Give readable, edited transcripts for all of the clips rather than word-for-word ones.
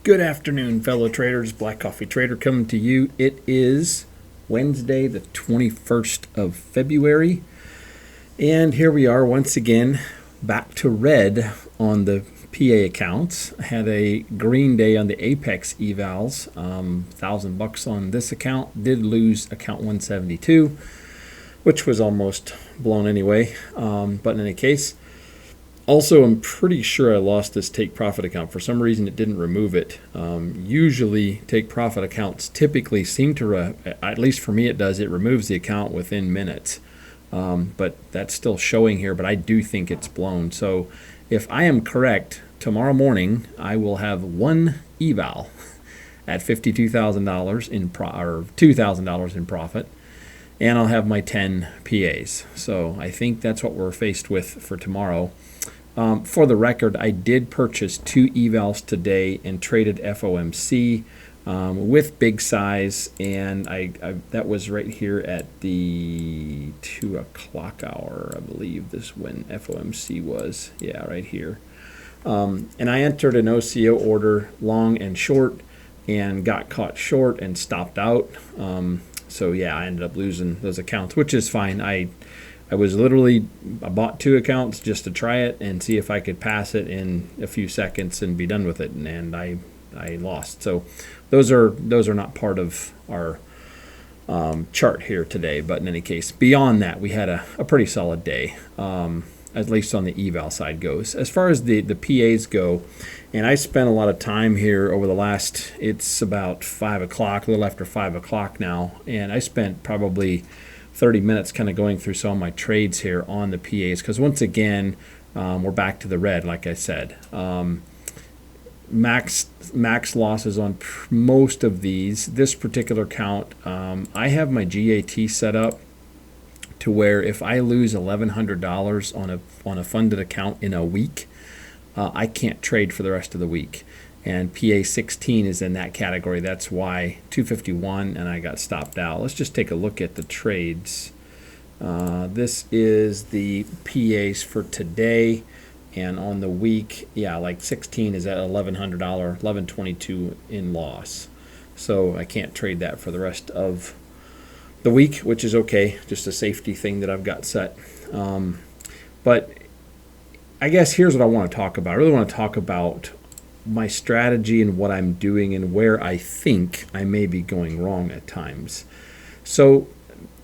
Good afternoon, fellow traders. Black Coffee Trader coming to you. It is Wednesday, the 21st of February. And here we are once again, back to red on the PA accounts. I had a green day on the Apex evals, $1,000 on this account. Did lose account 172, which was almost blown anyway. But in any case, also, I'm pretty sure I lost this take profit account. For some reason, it didn't remove it. Usually, take profit accounts typically seem to, at least for me it does, it removes the account within minutes. But that's still showing here, but I do think it's blown. So if I am correct, tomorrow morning I will have one eval at $52,000 in or $2,000 in profit, and I'll have my 10 PAs. So I think that's what we're faced with for tomorrow. For the record, I did purchase 2 evals today and traded FOMC with big size, and I that was right here at the 2 o'clock hour, I believe this when FOMC was. Yeah, right here. And I entered an OCO order long and short and got caught short and stopped out. So yeah, I ended up losing those accounts, which is fine. I bought 2 accounts just to try it and see if I could pass it in a few seconds and be done with it, and I lost. So those are not part of our chart here today. But in any case, beyond that, we had a pretty solid day, at least on the eval side goes. As far as the PAs go, and I spent a lot of time here over the last, it's about 5 o'clock, a little after 5 o'clock now, and I spent probably 30 minutes kind of going through some of my trades here on the PAs, because once again, we're back to the red, like I said. Max losses on most of these. This particular count, I have my GAT set up to where if I lose $1,100 on a funded account in a week, I can't trade for the rest of the week. And PA 16 is in that category. That's why 251, and I got stopped out. Let's just take a look at the trades. This is the PAs for today, and on the week, yeah, like 16 is at $1,100, 1122 in loss. So I can't trade that for the rest of the week, which is okay. Just a safety thing that I've got set. But I guess here's what I want to talk about. I really want to talk about my strategy and what I'm doing and where I think I may be going wrong at times. So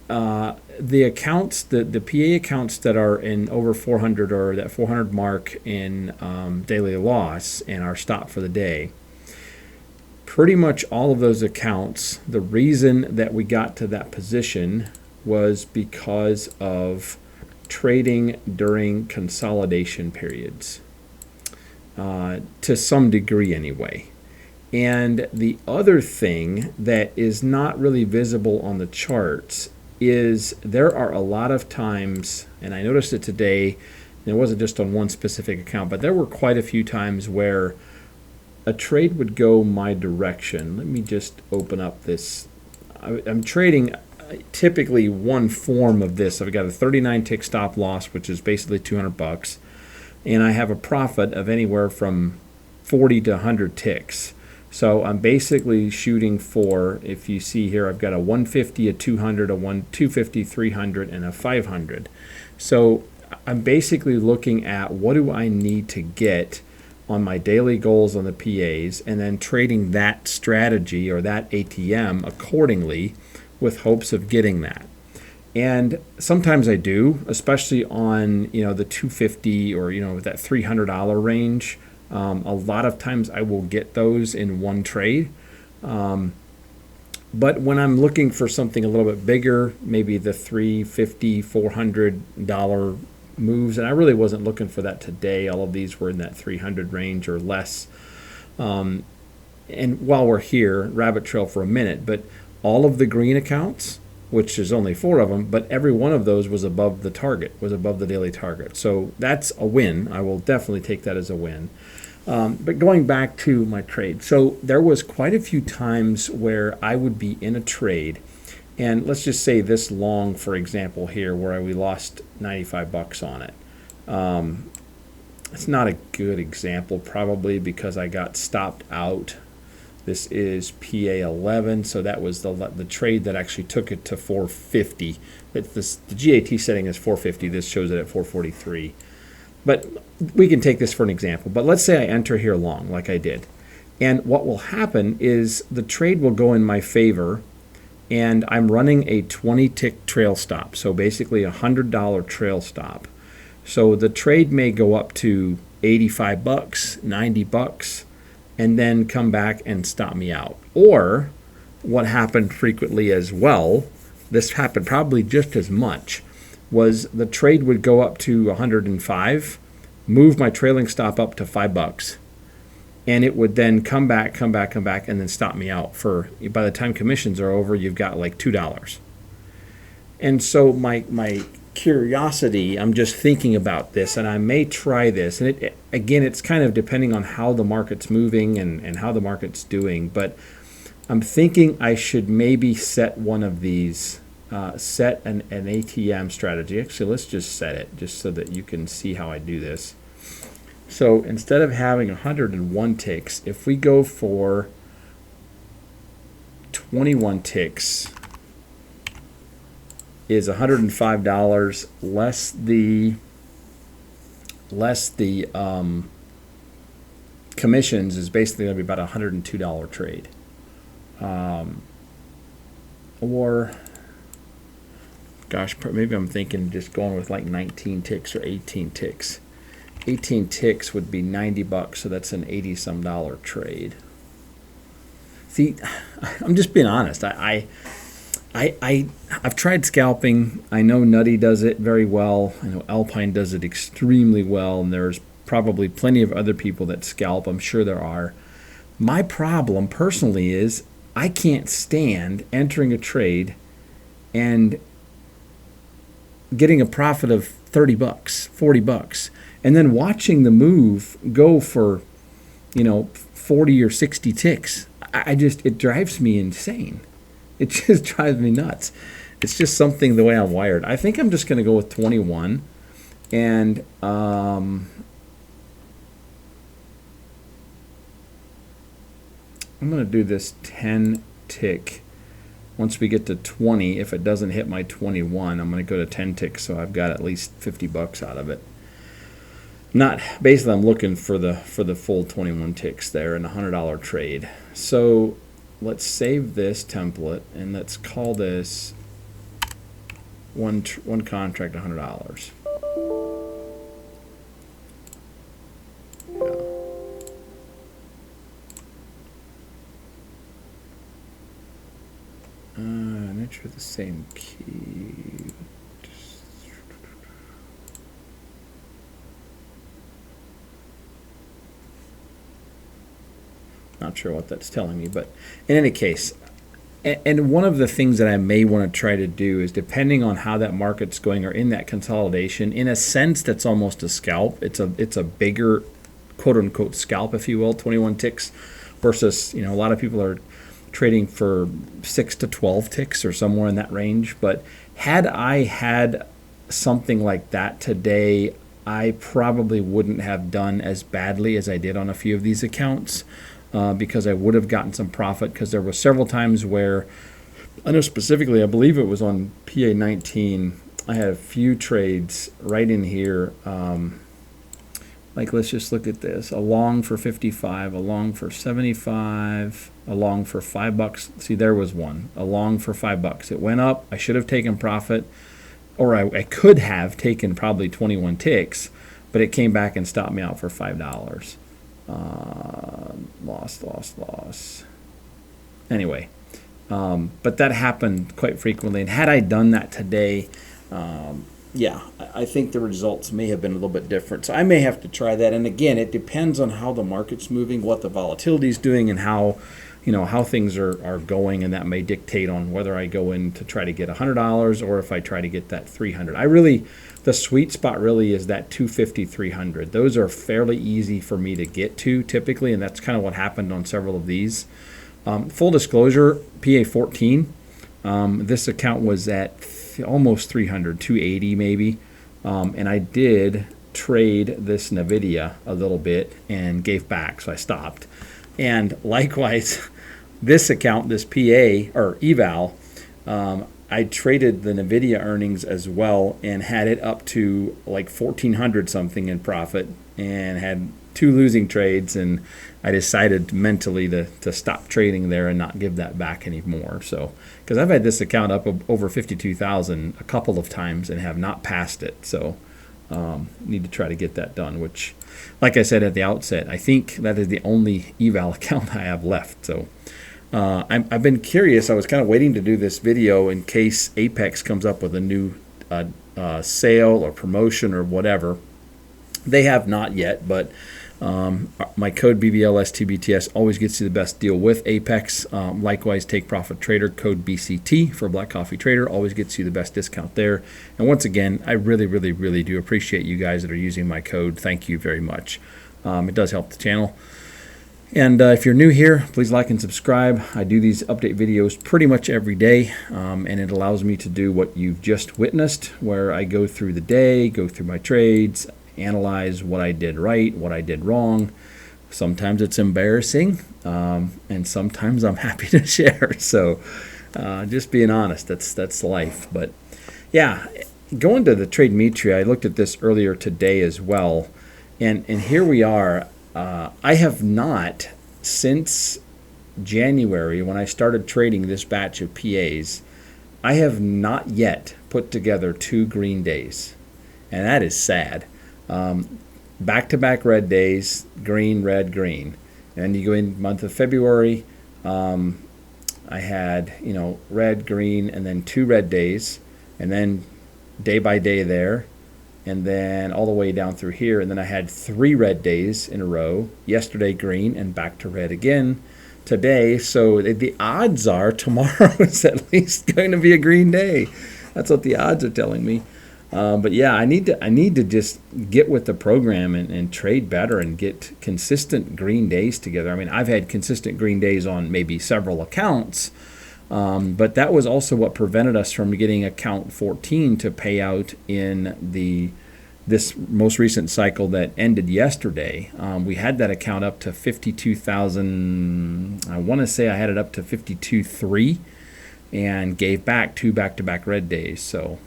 the accounts, the PA accounts that are in over 400 or that 400 mark in daily loss and are stopped for the day, pretty much all of those accounts, the reason that we got to that position was because of trading during consolidation periods. To some degree anyway. And the other thing that is not really visible on the charts is there are a lot of times, and I noticed it today, and it wasn't just on one specific account, but there were quite a few times where a trade would go my direction. Let me just open up this. I'm trading typically one form of this. I've got a 39 tick stop loss, which is basically $200. And I have a profit of anywhere from 40 to 100 ticks. So I'm basically shooting for, if you see here, I've got a 150, a 200, a 250, 300, and a 500. So I'm basically looking at what do I need to get on my daily goals on the PAs, and then trading that strategy or that ATM accordingly with hopes of getting that. And sometimes I do, especially on the 250 or that $300 range. A lot of times I will get those in one trade. But when I'm looking for something a little bit bigger, maybe the $350, $400 moves, and I really wasn't looking for that today. All of these were in that 300 range or less. And while we're here, rabbit trail for a minute, but all of the green accounts, which is only 4 of them, but every one of those was above the target, was above the daily target. So that's a win. I will definitely take that as a win. But going back to my trade, so there was quite a few times where I would be in a trade, and let's just say this long, for example, here, where we lost $95 on it. It's not a good example, probably because I got stopped out This is PA11, so that was the trade that actually took it to 450. But the GAT setting is 450. This shows it at 443. But we can take this for an example. But let's say I enter here long, like I did. And what will happen is the trade will go in my favor, and I'm running a 20-tick trail stop. So basically a $100 trail stop. So the trade may go up to 85 bucks, 90 bucks, and then come back and stop me out. Or what happened frequently as well, this happened probably just as much, was the trade would go up to 105, move my trailing stop up to 5 bucks, and it would then come back, and then stop me out for, by the time commissions are over, you've got like $2. And so my curiosity, I'm just thinking about this, and I may try this. And again, it's kind of depending on how the market's moving and how the market's doing. But I'm thinking I should maybe set one of these, set an ATM strategy. Actually, let's just set it just so that you can see how I do this. So instead of having 101 ticks, if we go for 21 ticks, is $105 less the commissions is basically going to be about a $102 trade. Or gosh, maybe I'm thinking just going with like 19 ticks or 18 ticks. 18 ticks would be 90 bucks, so that's an 80-some dollar trade. See, I'm just being honest. I've tried scalping. I know Nutty does it very well. I know Alpine does it extremely well, and there's probably plenty of other people that scalp. I'm sure there are. My problem personally is I can't stand entering a trade and getting a profit of 30 bucks, 40 bucks, and then watching the move go for, 40 or 60 ticks. It drives me insane. It just drives me nuts. It's just something the way I'm wired. I think I'm just going to go with 21. And I'm going to do this 10 tick. Once we get to 20, if it doesn't hit my 21, I'm going to go to 10 ticks, so I've got at least 50 bucks out of it. Basically, I'm looking for the full 21 ticks there in a $100 trade. So let's save this template and let's call this one contract $100. Make sure the same key. Not sure what that's telling me, but in any case, and one of the things that I may want to try to do is, depending on how that market's going or in that consolidation, in a sense that's almost a scalp. It's a bigger quote unquote scalp, if you will, 21 ticks versus, a lot of people are trading for 6 to 12 ticks or somewhere in that range. But had I had something like that today, I probably wouldn't have done as badly as I did on a few of these accounts, because I would have gotten some profit, because there were several times where, I know specifically, I believe it was on PA19, I had a few trades right in here. Like, let's just look at this. A long for 55, a long for 75, a long for $5. See, there was one. A long for $5. It went up. I should have taken profit, or I could have taken probably 21 ticks, but it came back and stopped me out for $5. Loss. Anyway, but that happened quite frequently. And had I done that today, I think the results may have been a little bit different. So I may have to try that. And again, it depends on how the market's moving, what the volatility is doing, and how things are going, and that may dictate on whether I go in to try to get $100 or if I try to get that $300. The sweet spot really is that $250, $300. Those are fairly easy for me to get to typically, and that's kind of what happened on several of these. Full disclosure, PA14, this account was at almost 300, 280 maybe, and I did trade this NVIDIA a little bit and gave back, so I stopped. And likewise, this account, this PA or eval, I traded the NVIDIA earnings as well and had it up to like 1,400 something in profit and had 2 losing trades, and I decided mentally to stop trading there and not give that back anymore. So, because I've had this account up over 52,000 a couple of times and have not passed it. So, need to try to get that done, which, like I said at the outset, I think that is the only eval account I have left. So, I've been curious. I was kind of waiting to do this video in case Apex comes up with a new sale or promotion or whatever. They have not yet, but my code BBLSTBTS always gets you the best deal with Apex. Likewise, Take Profit Trader code BCT for Black Coffee Trader always gets you the best discount there. And once again, I really, really, really do appreciate you guys that are using my code. Thank you very much. It does help the channel. And if you're new here, please like and subscribe. I do these update videos pretty much every day, and it allows me to do what you've just witnessed, where I go through the day, go through my trades, analyze what I did right, what I did wrong. Sometimes it's embarrassing, and sometimes I'm happy to share. So just being honest, that's life. But yeah, going to the Trade Me Tree, I looked at this earlier today as well, and here we are. I have not, since January, when I started trading this batch of PAs, I have not yet put together 2 green days, and that is sad. Back-to-back red days, green, red, green. And you go in month of February, I had, red, green, and then 2 red days, and then day by day there, and then all the way down through here, and then I had 3 red days in a row. Yesterday green, and back to red again today. So the odds are tomorrow is at least going to be a green day. That's what the odds are telling me. But yeah, I need to just get with the program and trade better and get consistent green days together. I mean, I've had consistent green days on maybe several accounts, but that was also what prevented us from getting account 14 to pay out in this most recent cycle that ended yesterday. We had that account up to 52,000. I want to say I had it up to 52.3 and gave back 2 back-to-back red days. So.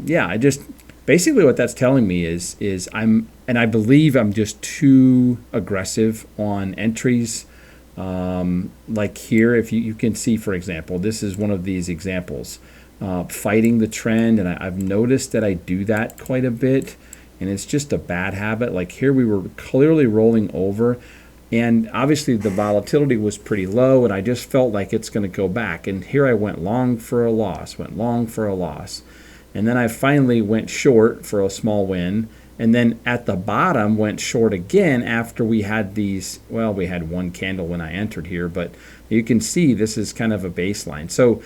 Yeah, I just basically what that's telling me is I believe I'm just too aggressive on entries. Like here, if you can see, for example, this is one of these examples, fighting the trend, and I've noticed that I do that quite a bit, and it's just a bad habit. Like here, we were clearly rolling over, and obviously the volatility was pretty low, and I just felt like it's going to go back. And here I went long for a loss, And then I finally went short for a small win. And then at the bottom went short again after we had these, well, we had 1 candle when I entered here, but you can see this is kind of a baseline. So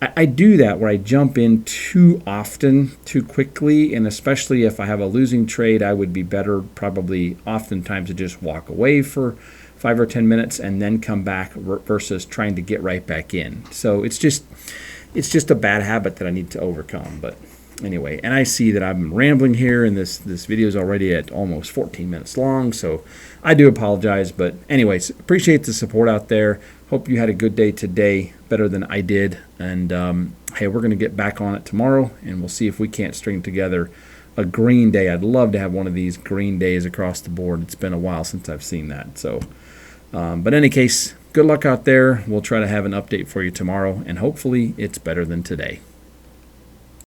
I do that where I jump in too often, too quickly, and especially if I have a losing trade, I would be better probably oftentimes to just walk away for 5 or 10 minutes and then come back versus trying to get right back in. So it's just a bad habit that I need to overcome. But anyway, and I see that I'm rambling here, and this video is already at almost 14 minutes long, so I do apologize. But anyways, appreciate the support out there. Hope you had a good day today, better than I did. And hey, we're going to get back on it tomorrow, and we'll see if we can't string together a green day. I'd love to have one of these green days across the board. It's been a while since I've seen that. So, but in any case, good luck out there. We'll try to have an update for you tomorrow, and hopefully it's better than today.